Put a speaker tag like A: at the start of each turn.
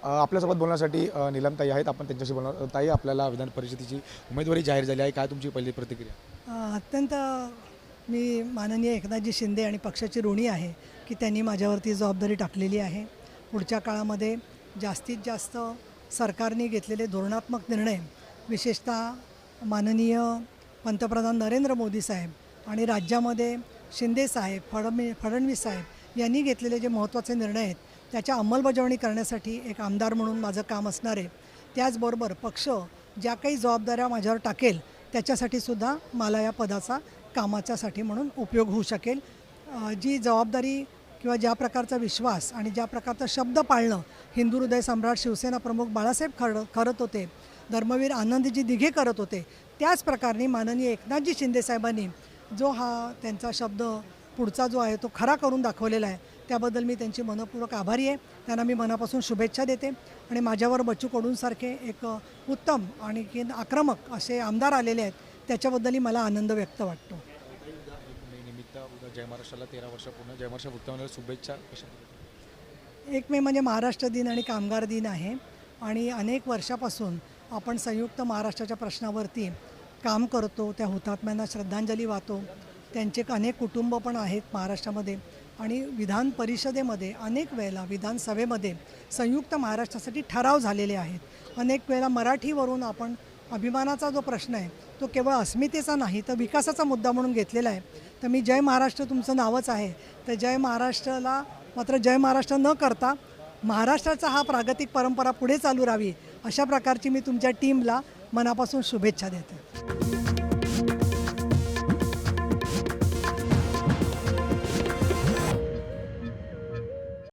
A: आपल्यासोबत बोलण्यासाठी नीलमताई आहेत. आपण त्यांच्याशी बोलणार. ताई, आपल्याला विधान परिषदेची उमेदवारी जाहीर झाली आहे. काय तुमची पहिली प्रतिक्रिया?
B: अत्यंत मी माननीय एकनाथजी शिंदे आणि पक्षाची ऋणी आहे की त्यांनी माझ्यावरती जबाबदारी टाकलेली आहे. पुढच्या काळामध्ये जास्तीत जास्त सरकारने घेतलेले धोरणात्मक निर्णय, विशेषतः माननीय पंतप्रधान नरेंद्र मोदी साहेब आणि राज्यामध्ये शिंदे साहेब, फडणवीस साहेब यांनी घेतलेले जे महत्त्वाचे निर्णय आहेत त्याच्या अंमलबजावणी करण्यासाठी एक आमदार म्हणून माझं काम असणार आहे. त्याचबरोबर पक्ष ज्या काही जबाबदाऱ्या माझ्यावर टाकेल त्याच्यासाठी सुद्धा मला या पदाचा कामाच्यासाठी म्हणून उपयोग होऊ शकेल. जी जबाबदारी किंवा ज्या प्रकारचा विश्वास आणि ज्या प्रकारचा शब्द पाळणं हिंदू हृदय सम्राट शिवसेना प्रमुख बाळासाहेब करत होते, धर्मवीर आनंदजी दिघे करत होते, त्याच प्रकारे माननीय एकनाथजी शिंदे साहेबांनी जो हा त्यांचा शब्द पुढचा जो आहे तो खरा करून दाखवलेला आहे, त्याबद्दल मी त्यांची मनपूर्वक आभारी आहे. त्यांना मी मनापासून शुभेच्छा देते. आणि माझ्यावर बच्चू कडूंसारखे एक उत्तम आणि आक्रमक असे आमदार आलेले आहेत, त्याच्याबद्दलही मला आनंद व्यक्त वाटतो.
A: निमित्त उद्या जय महाराष्ट्राला 13 वर्ष पूर्ण. जय महाराष्ट्र उत्सवाला शुभेच्छा.
B: 1 मे म्हणजे महाराष्ट्र दिन आणि कामगार दिन आहे आणि अनेक वर्षापासून आपण संयुक्त महाराष्ट्राच्या प्रश्नावरती काम करतो. त्या हुतात्म्यांना श्रद्धांजली वाहतो. त्यांचे अनेक कुटुंब पण आहेत महाराष्ट्रामध्ये आणि विधान परिषदेमध्ये अनेक वेळेला विधानसभेमध्ये संयुक्त महाराष्ट्रासाठी ठराव झालेले आहेत. अनेक वेळेला मराठीवरून आपण अभिमानाचा जो प्रश्न आहे तो केवळ अस्मितेचा नाही तर विकासाचा मुद्दा म्हणून घेतलेला आहे. तर मी जय महाराष्ट्र तुमचं नावच आहे, तर जय महाराष्ट्राला मात्र जय महाराष्ट्र न करता महाराष्ट्राचा हा प्रागतिक परंपरा पुढे चालू राहावी अशा प्रकारची मी तुमच्या टीमला मनापासून शुभेच्छा देते.